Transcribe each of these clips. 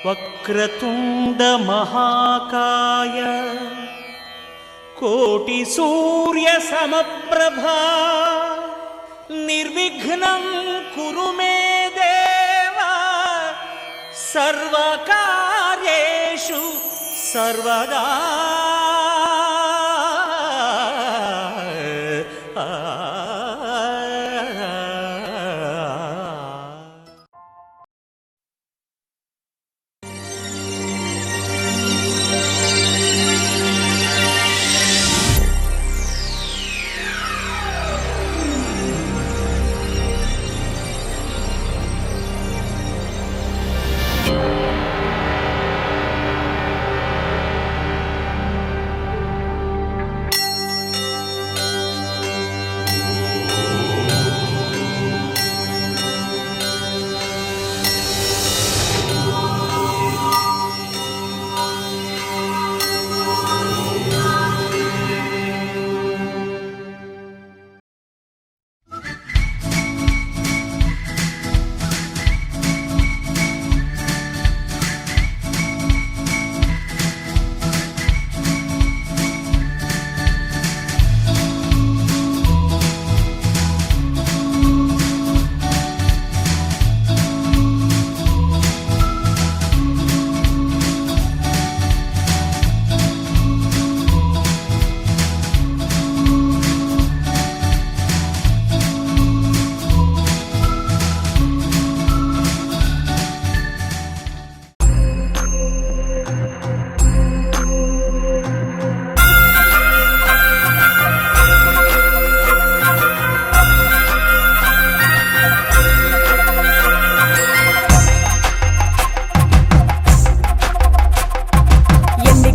వక్రతుండ మహాకాయ కోటి సూర్య సమప్రభా నిర్విఘ్నం కురు మే దేవ సర్వకార్యేషు సర్వదా.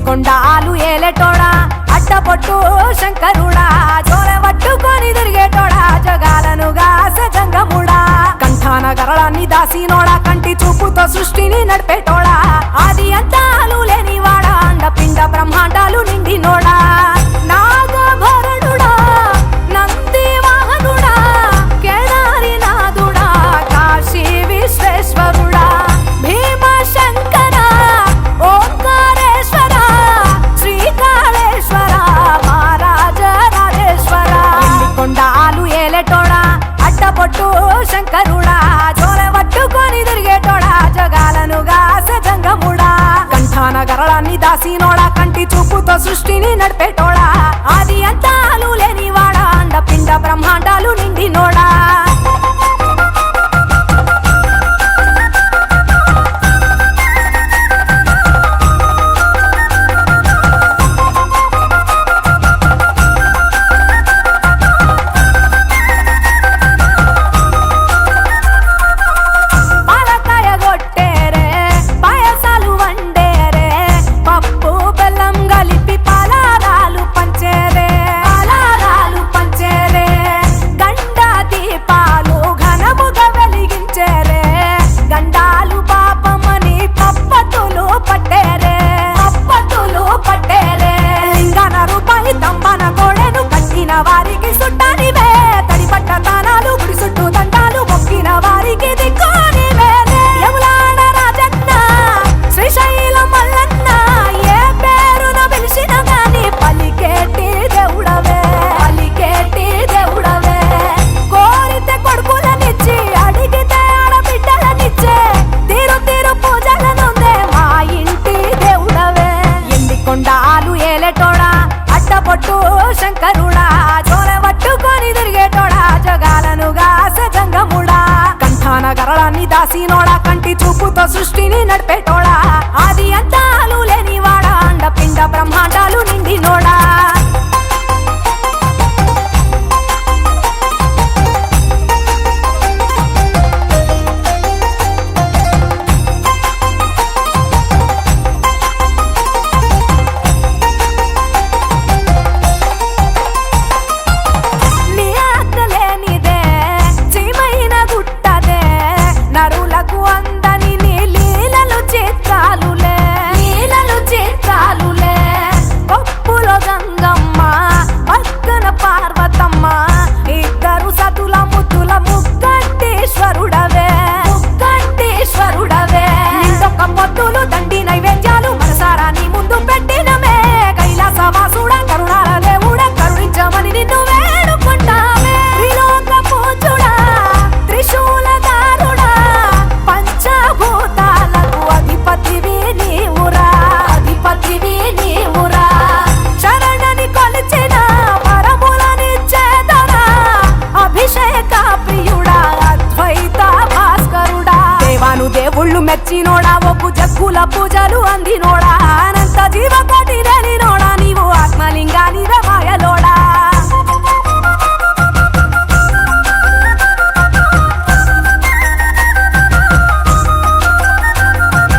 కొండాలు ఏలేటోడా అడ్డపొట్టు శంకరుడా జోల పట్టుకొని తిరిగేటోడా జగాలను గాస జంగముడా కంఠాన గరళాన్ని దాసినోడా కంటి చూపుతో సృష్టిని నడిపేటోడా ఆది అంతాలు లేనివాడా అండపిండ బ్రహ్మాండాలు నిండినోడా నాగభరణుడా నంది వాహనుడా కేదారి నాథుడా కాశీ విశ్వేశ్వరుడా భీమ శంకర ఓంకారేశ్వర శ్రీకాళేశ్వర మహారాజ రాజేశ్వర కొండాలు ఏలేటోడా అడ్డపొట్టు శంకరుడా జోల పట్టుకొని తిరిగేటోడా జగాలను గాస జంగముడా కంఠాన గరళాన్ని దాసినోడా కంటి చూపుతో సృష్టిని నడిపేటోడా ఆది అంతాలు లేనివాడా అండపిండ బ్రహ్మాండాలు నిండినోడా వారికి సుట్టానివే తడిపట్ట తానాలు గుడి చుట్టూ దండాలు మొక్కిన వారికి దిక్కునివే యములాడ రాజన్న శ్రీశైలం మల్లన్న ఏ పేరున పిలిచిన గాని పలికేటి దేవుడవే కోరితే కొడుకులనిచ్చి అడిగితే ఆడబిడ్డలనిచ్చే తీరు తీరు పూజలనుందే మా ఇంటి దేవుడవే ఎన్ని కొండాలు ఏలేటోడా అడ్డపొట్టు శంకరుడా జోల పట్టుకొని తిరిగేటోడా జగాలను గాస జంగముడా కంఠాన గరళాన్ని దాసినోడా కంటి చూపుతో సృష్టిని నడిపేటోడా ఆది అంతాలు లేనివాడా అండపిండ బ్రహ్మాండాలు నిండినోడా భక్తులు వచ్చి నోడా ఒగ్గు జగ్గుల పూజలు అంది నోడా అనంత జీవ కోటి రేలి నోడా నీవు ఆత్మలింగానివే మాయలోడా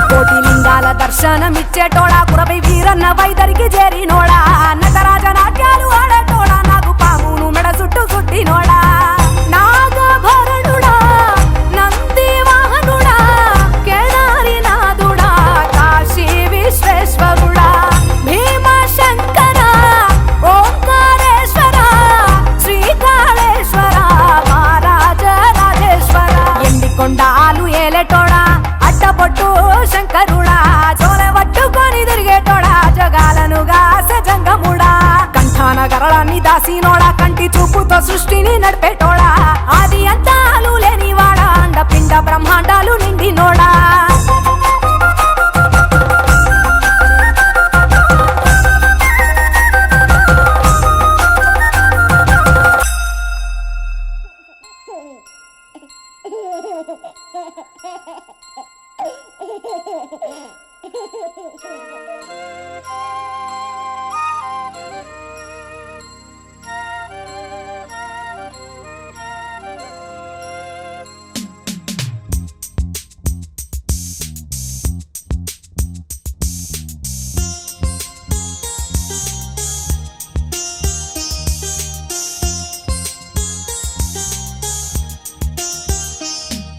కోటి లింగాల దర్శనమిచ్చేటోడా కురవై వీరన్న వైదరికి చేరినోడా నటరాజ నాట్యాలు ఆడేటోడా నాకు పామును మెడ చుట్టూ సుట్టినోడా నాగభరణుడా నంది వాహనుడా కేదారి నాథుడా కాశీ విశ్వేశ్వరుడా భీమశంకర ఓంకారేశ్వర శ్రీకాళేశ్వర మహారాజ రాజేశ్వర ఎండికొండాలు ఏలేటోడా అడ్డపొట్టు శంకరుడా జోల పట్టుకొని తిరిగేటోడా జగాలను గాసె జంగముడా కంఠాన గరళాన్ని దాసినోడా కంటి చూపుతో సృష్టిని నడిపేటోడా ఆది అంతాలు లేనివాడా అండ పిండ బ్రహ్మాండాలు నిండినోడా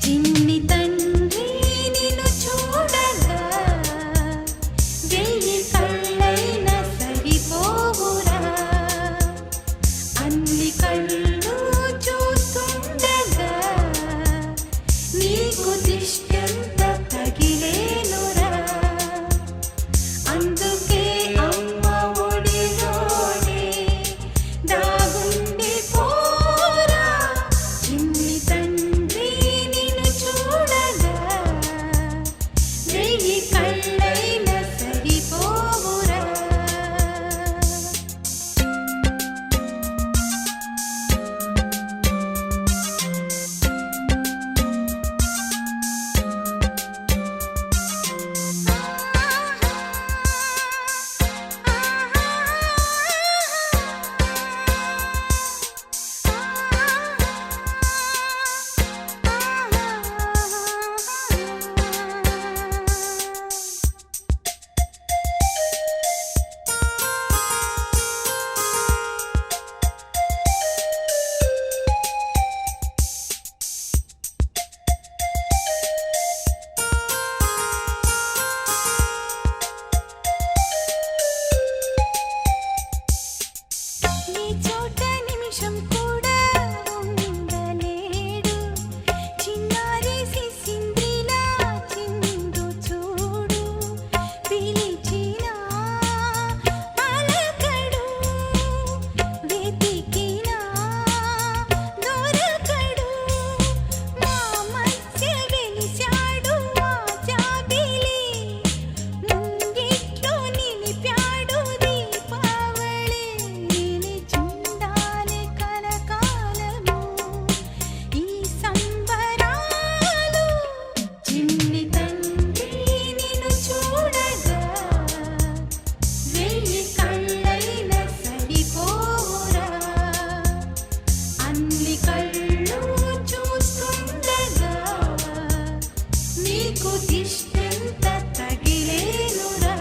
చిన్ని తండ్రి నిన్ను చూడగా వెయ్యి కళ్ళైన సరిపోవురా అన్ని కళ్ళు చూస్తుండగా నీకు దిష్టంత తగిలేనురా అందుకే అమ్మ ఒడిలోనే దాగుండి పోరా చిన్ని తండ్రి నిన్ను చూడగా వెయ్యి కళ్ళైన సరిపోవురా నీ చోట నిమిషం కూడా ఉండలేడు చిన్నారి సిసింద్రిలా చిందు చూడు పిలిచినా పలకడు వెతికినా దొరకడు మా మధ్య వెలిశాడు ఆ జాబిలి ముంగిట్లో నిలిపాడు దీపావళి నిలిచుండాలి కలకాలము ఈ సంబరాలు చిన్ని తండ్రి నిన్ను చూడగా వెయ్యి కళ్ళైన సరిపోరా అన్ని కళ్ళు చూస్తుండగా నీకు దిష్టంత తగిలేనురా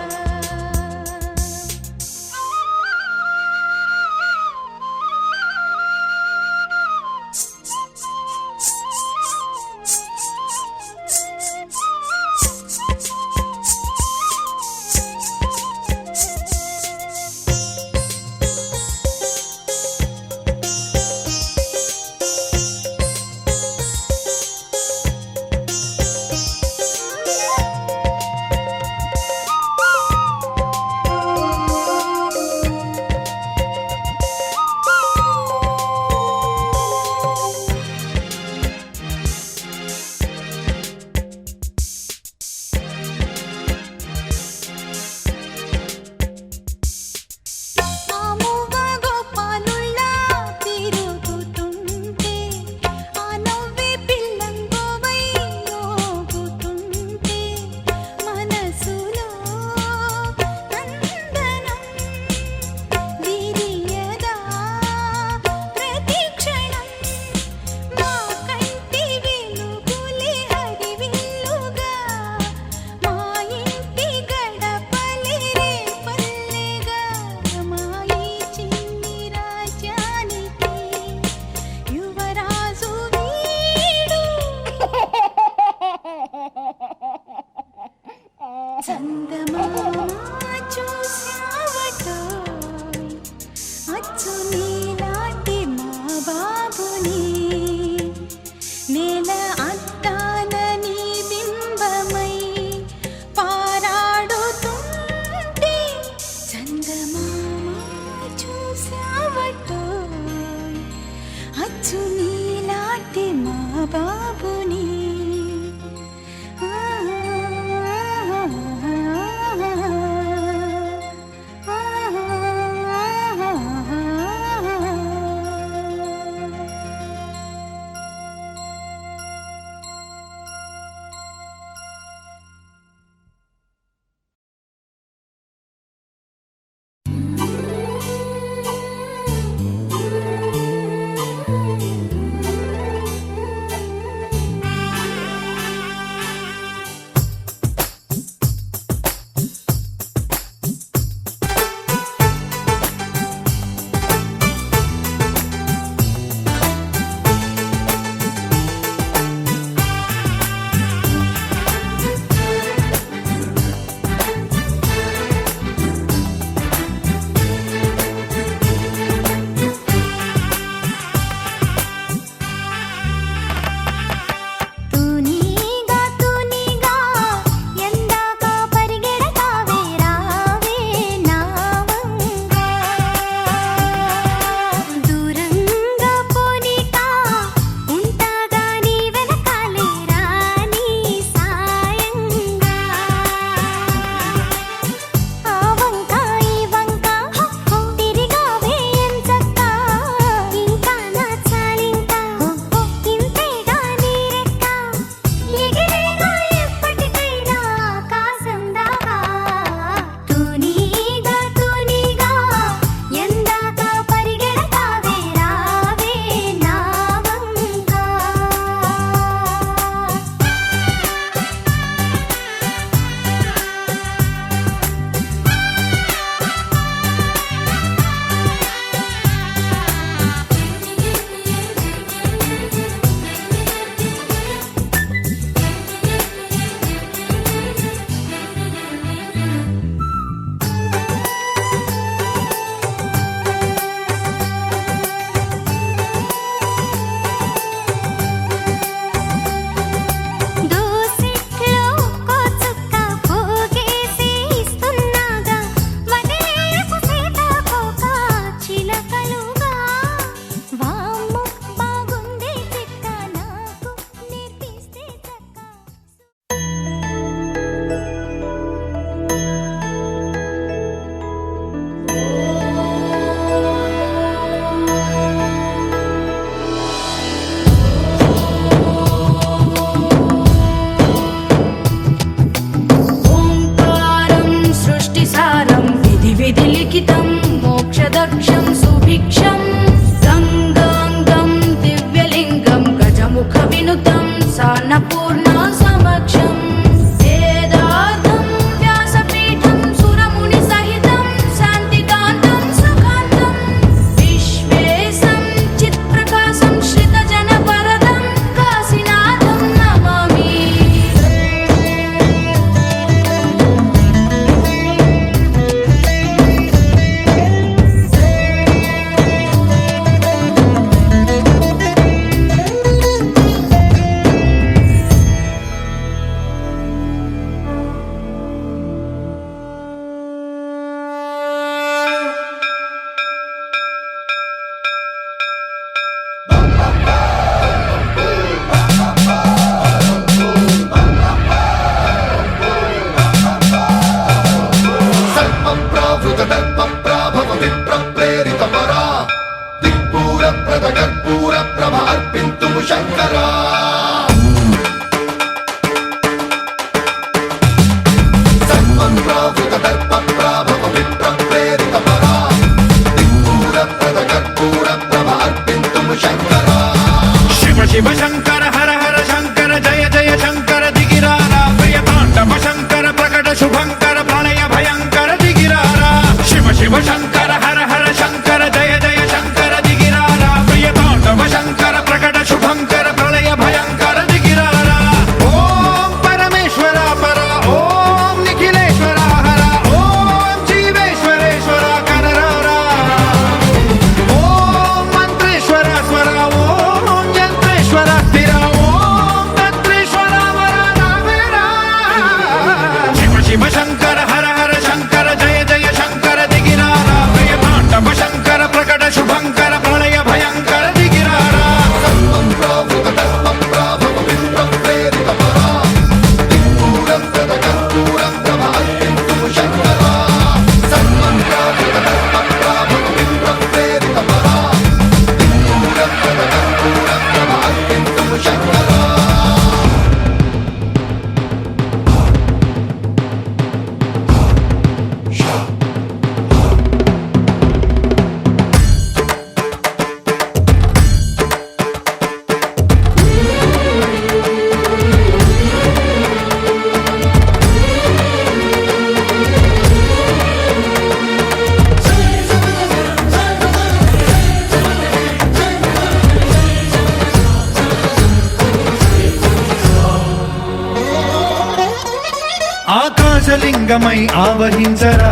ఆకాశలింగమై ఆవహించరా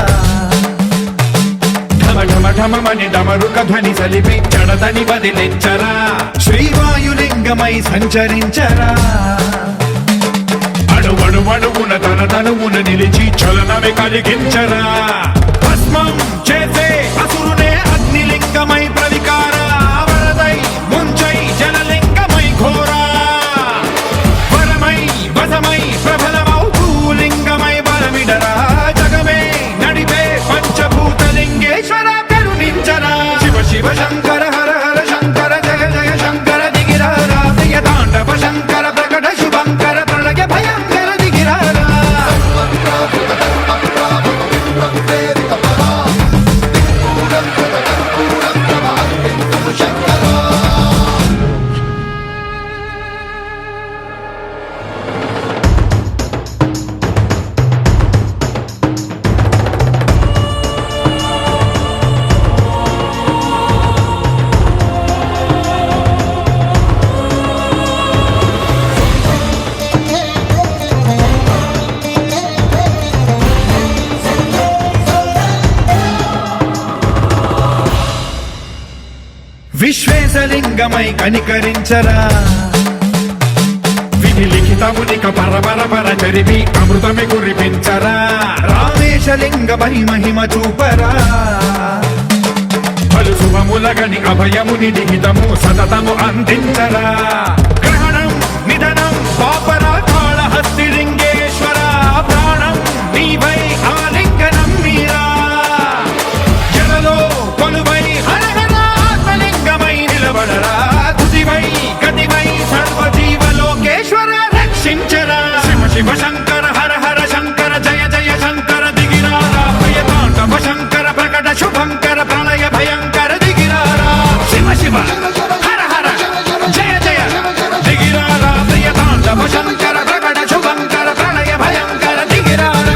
ఢమ ఢమ ఢమమని డమరుక ధ్వని సలిపి జడదని వదిలించరా శ్రీవాయులింగమై సంచరించరా అణువణువున తన తనువున నిలిచి చలనమే కలిగించరా భస్మం చేసే అసురునే అగ్నిలింగమై ప్రవికార వరదై ముంచై జలలింగమై ఘోరా వరమై వసమై ప్రబలమౌ భూలింగమై బలమిడరా జగమే నడిపే పంచభూతలింగేశ్వర కరుణించరా శివ శివ శంకర హర హర శంకర జయ జయ శంకర దిగిరారా ప్రియ తాండవ శంకర ప్రకట శుభంకర ప్రళయ భయంకర దిగిరారా విశ్వేశలింగమై కనికరించరా విధి లిఖితమునిక పరపర పర చరివి అమృతమి కురిపించరా రామేశలింగమై మహిమ చూపరా పలు శుభములగని అభయముని లిఖితము సతతము అందించరా గ్రహణం నిధనం పాపరా కాళహస్తి లింగేశ్వర ప్రాణం నీవై ఆలింగనం మీరా జలలో కొలువై నిలబడరా తుదివై గతివై సర్వజీవలోకేశ్వర రక్షించరా శివ శివ శంకర హర హర శంకర జయ జయ శంకర దిగిరారా ప్రియ తాండవ శంకర ప్రకట శుభంకర ప్రళయ భయంకర దిగిరారా శివ శివ హర హర జయ జయ దిగిరారా ప్రియ తాండవ శంకర ప్రకట శుభంకర ప్రళయ భయంకర దిగిరారా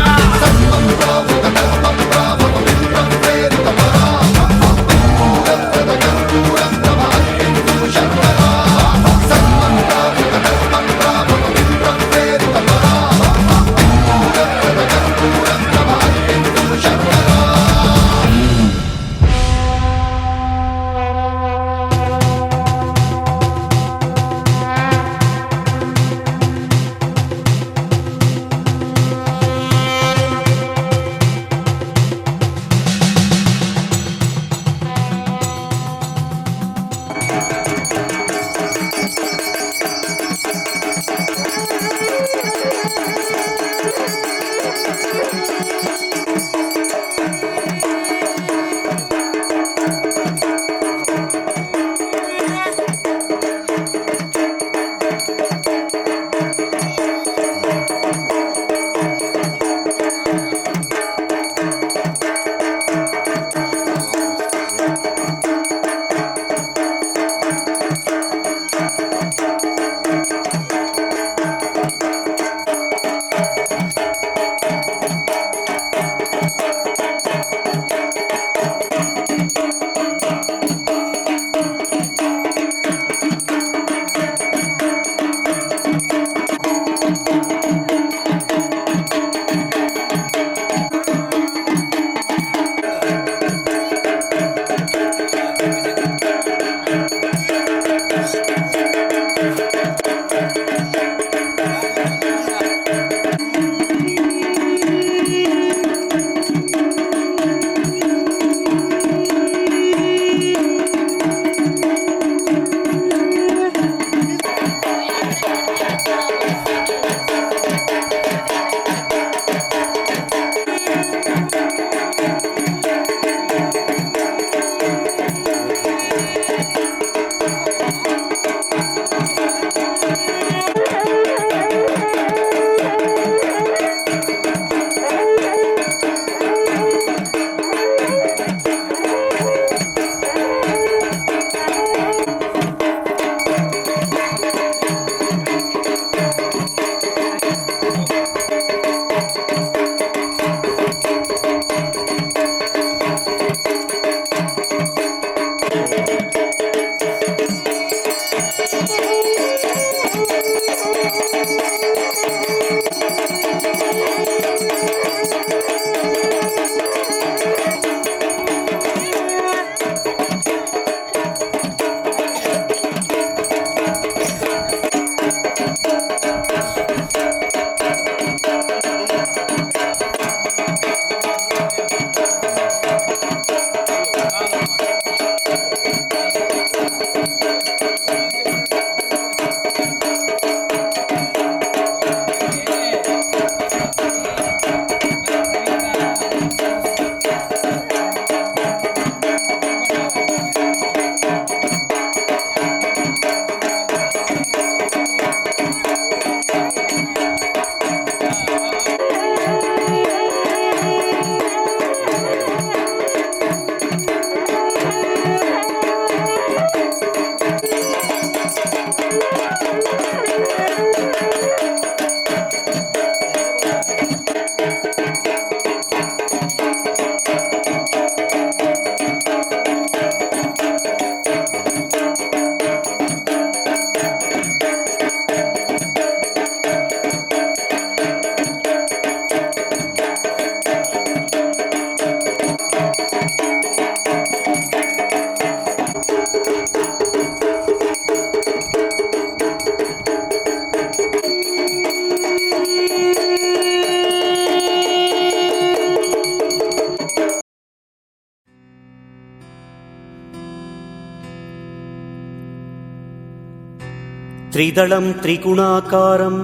त्रिदलं त्रिगुणाकारं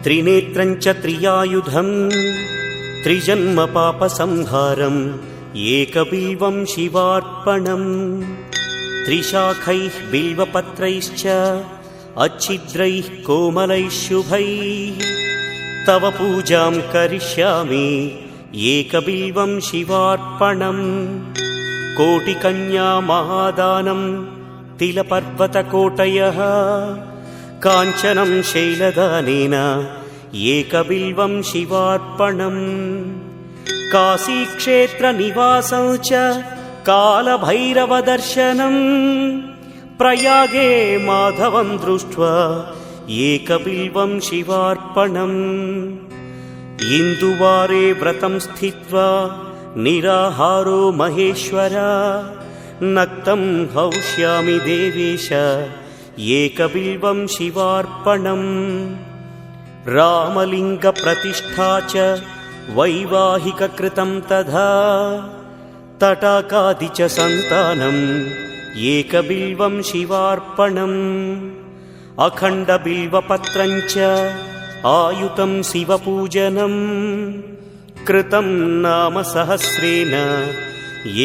त्रिनेत्रं च त्रियायुधं त्रिजन्म पापसंहारम् एकबिल्वं शिवार्पणम् त्रिशाखैः बिल्वपत्रैश्च अच्छिद्रैः कोमलैः शुभैः तव पूजां करिष्यामि एकबिल्वं शिवार्पणम् कोटिकन्या महादानं तिलपर्वतकोटयः काञ्चनं शैलदानेन एकबिल्वं शिवार्पणम् काशीक्षेत्रनिवासं च कालभैरवदर्शनम् प्रयागे माधवं दृष्ट्वा एकबिल्वं शिवार्पणम् इन्दुवारे व्रतं स्थित्वा निराहारो महेश्वर नक्तं हौष्यामि देवेश एकबिल्वं शिवार्पणम् रामलिङ्गप्रतिष्ठा च वैवाहिककृतं तथा तटाकादि च सन्तानम् एकबिल्वं शिवार्पणम् अखण्डबिल्वपत्रं च आयुतं शिवपूजनम् कृतं नाम सहस्रेण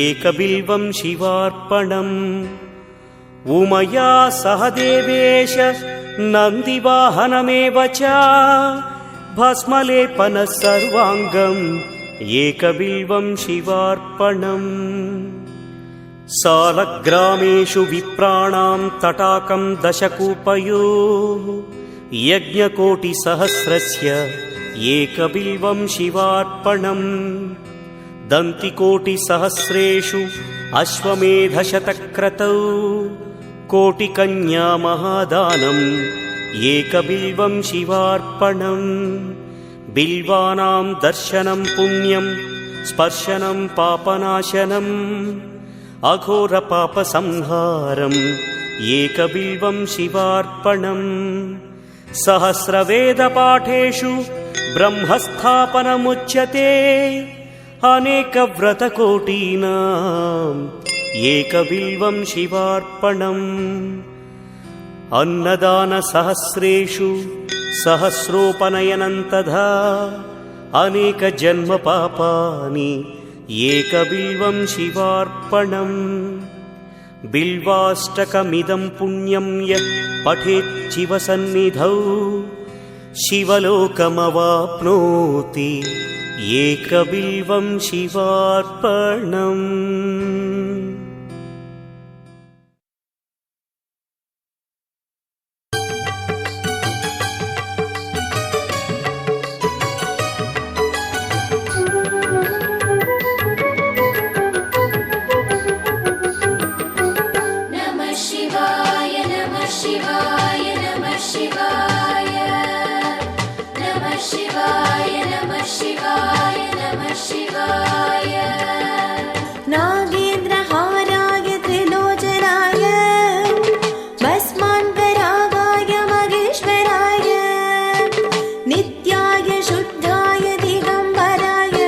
एकबिल्वं शिवार्पणम् उमया सह देवेश नन्दिवाहनमेव च भस्मलेपनः सर्वाङ्गम् एकबिल्वं शिवार्पणम् सालग्रामेषु विप्राणां तटाकं दशकूपयोः यज्ञकोटिसहस्रस्य एकबिल्वं शिवार्पणम् दन्तिकोटिसहस्रेषु अश्वमेधशतक्रतौ कोटिकन्या महादानम् एकबिल्वं शिवार्पणम् बिल्वानां दर्शनं पुण्यं स्पर्शनं पापनाशनम् अघोरपापसंहारम् एकबिल्वं शिवार्पणम् सहस्रवेदपाठेषु ब्रह्मस्थापनमुच्यते अनेकव्रतकोटीनाम् एकबिल्वं शिवार्पणम् अन्नदानसहस्रेषु सहस्रोपनयनं तथा अनेकजन्मपापानि एकबिल्वं शिवार्पणम् बिल्वाष्टकमिदं पुण्यं यः पठेत् शिवसन्निधौ शिवलोकमवाप्नोति एकबिल्वं शिवार्पणम्। नागेन्द्रहाराय त्रिलोचनाय भस्मान्तरागाय महेश्वराय नित्याय शुद्धाय दिगम्बराय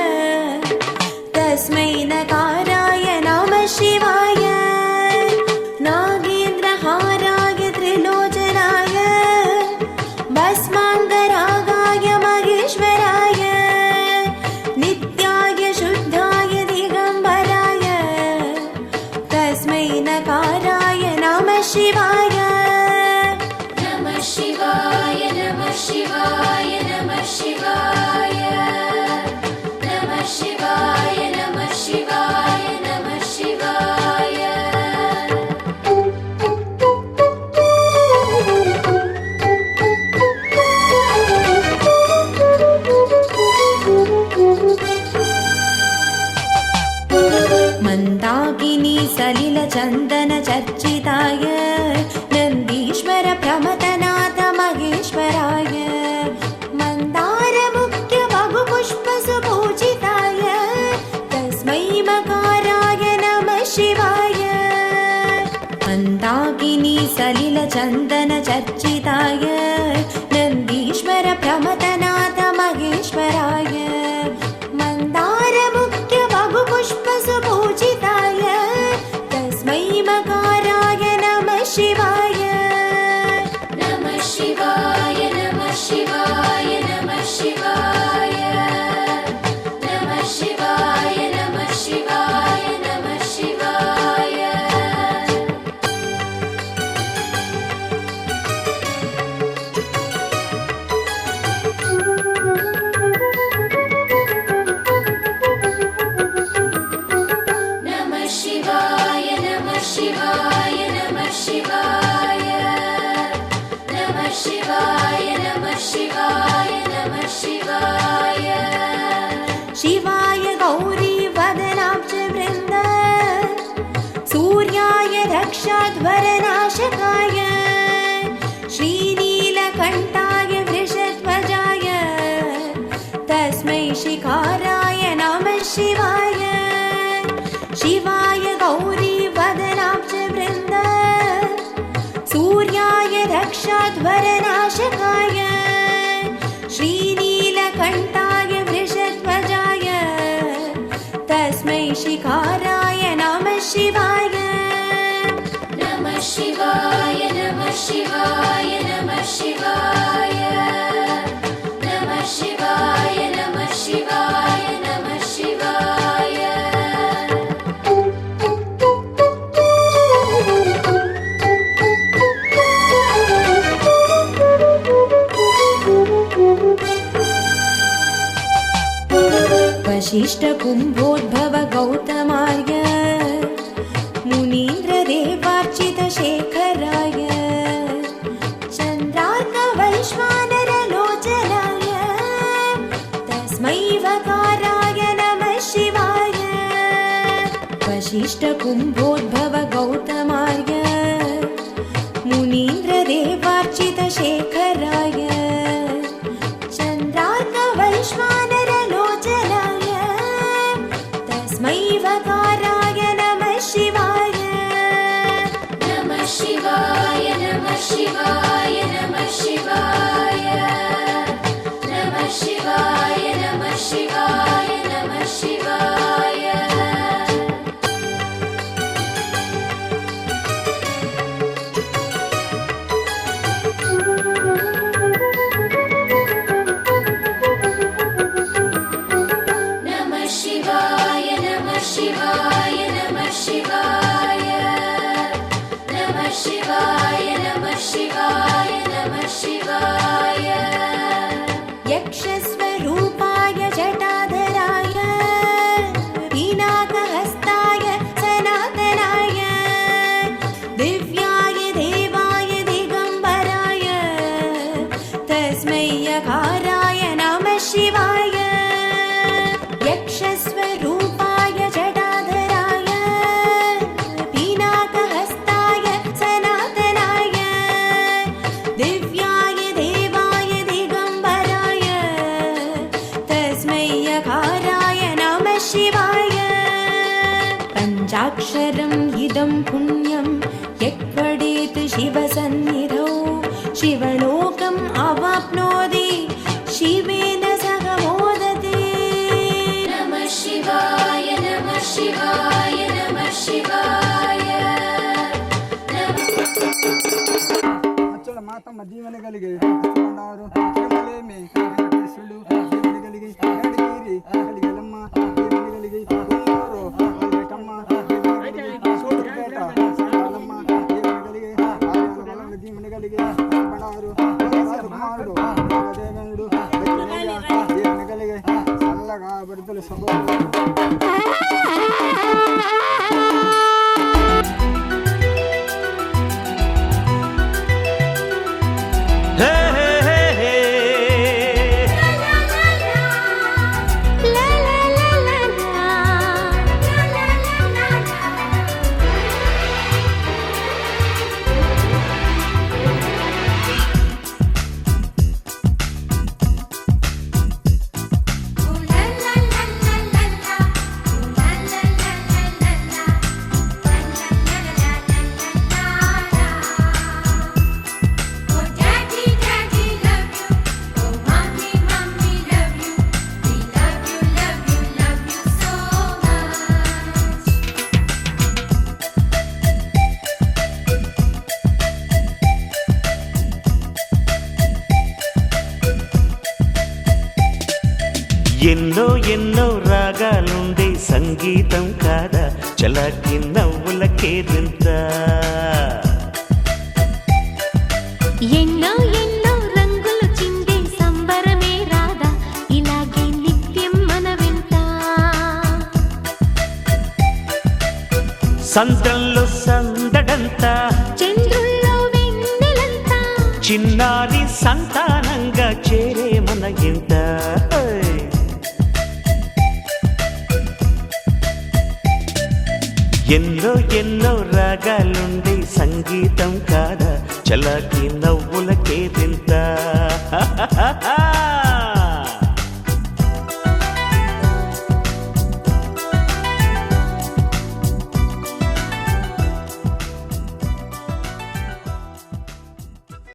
तस्मै नकाराय नमः शिवाय। नागेन्द्रहाराय त्रिलोचनाय भस्मान्तरागाय महेश्वराय नित्याय शुद्धाय दिगम्बराय तस्मै नकाराय नमः शिवाय। नमः शिवाय नमः शिवाय नमः शिवाय नमः शिवाय नमः शिवाय नमः शिवाय। मन्दाकिनी सलिलचन्दन चर्चिताय नन्दीश्वर प्रमथनाथ महेश्वराय मन्दारमुख्य बहुपुष्पसुपूजिताय तस्मै मकाराय नमः शिवाय। मन्दाकिनी सलिलचन्दन चर्चिताय नन्दीश्वर प्रमथनाथ महेश्वराय मन्दारमुख्य बहुपुष्पसुपूजिताय तस्मै मकाराय नमः शिवाय। ಶಿವಾಯ ನಮಃ ಶಿವಾಯ ನಮಃ ಶಿವಾಯ ನಮಃ ಶಿವಾಯ ನಮಃ ಶಿವಾಯ ನಮಃ ಶಿವಾಯ ನಮಃ ಶಿವಾಯ ನಮಃ ಶಿವಾಯ ನಮಃ ಶಿವಾಯ ನಮಃ ಶಿವಾಯ ಶಿವಾಯ ಗೌರಿ ವದನಾಬ್ಜ ವೃಂದ ಸೂರ್ಯಾಯ ರಕ್ಷಾಧ್ವರನಾಶಕಾಯ ಶ್ರೀನೀಲಕಂಠಾಯ ವೃಷಧ್ವಜಾಯ ತಸ್ಮೈ ಶಿಖಾರಾಯ ನಮಃ ಶಿವಾಯ ಶಿವಾಯ ಗೌರಿ ವದನಾಬ್ಜ ವೃಂದ सूर्याय रक्षाध्वरनाशकाय श्रीनीलकण्ठाय वृषध्वजाय तस्मै शिखाराय नमः शिवाय नमः शिवाय नमः शिवाय नमः शिवाय नमः शिवाय नमः शिवाय नमः शिवाय वशिष्ठ कुम्भोद्भव गौतमार्य मुनीन्द्र देवार्चित शेखराय चन्द्रार्क वैश्वानर लोचनाय तस्मै वकाराय नमः शिवाय वशिष्ठ कुम्भोद्भव गौतमार्य मुनीन्द्र देवार्चित शेखराय चन्द्रार्क वैश्वानर लोचनाय तस्मै वकाराय नमः शिवाय नमः शिवाय नमः शिवाय नमः शिवाय नमः शिवाय नमः शिवाय नमः शिवाय नमः शिवाय नमः शिवाय नमः शिवाय नमः शिवाय नमः शिवाय नमः शिवाय यक्षस्वरूपाय जटाधराय पिनाकहस्ताय सनातनाय दिव्याय देवाय दिगम्बराय तस्मै यकाराय नमः शिवाय यक्षस्वरूपाय जटाधराय पिनाकहस्ताय सनातनाय दिव्याय देवाय दिगम्बराय तस्मै यकाराय नमः शिवाय पञ्चाक्षरम् इदं पुण्यं यक्वडेत् शिवसन्निधौ शिवलोकम् अवाप्नोति शिवेन सह मोदते नमः शिवाय नमः शिवाय नमः शिवाय ಅಚ್ಚಲ ಮಾತಮ್ಮ ಜೀವನಗಳಿಗೆ ಹಚ್ಚಿಕೊಂಡವರು ತಿರುಮಲೆ ಮೇಘಗಳು ಜೀವನಗಳಿಗೆ ಗಡಿಗೇರಿ ಗಡಿಗೆಲಮ್ಮ ಜೀವನಗಳಿಗೆ ಕುಂದೂರು ಬೆಟ್ಟಮ್ಮ ಜೀವನಗಳಿಗೆ ಸೋಲುಪೇಟ ಸಾಲಮ್ಮ ಜೀವನಗಳಿಗೆ ಆರ್ಯಾಲ ಜೀವನಗಳಿಗೆ ಬಡವರು ಕುಮಾರುಡು ದೇವೇಂದ್ರ ಜೀವನಗಳಿಗೆ ಸಲ್ಲಗ ಬರುತ್ತಲು ಸಹೋದರ ಹೇ ಹೇ ಹೇ ಹೇ. la la la la la la la la la la la ఎన్నో ఎన్నో రాగాలుండే సంగీతం కాదా చలాకి నవ్వులకేదింత ఎన్నో ఎన్నో రంగులు చిందే సంబరమే రాదా ఇలాగే నిత్యం మన వెంట సంతంలో సందడంతా చంద్రుల్లో వెన్నెలంతా చిన్నారి సంతానంగా చేరే మన ఇంట ఎన్నో ఎన్నో రాగాలుండే సంగీతం కాదా చలాకి నవ్వులకే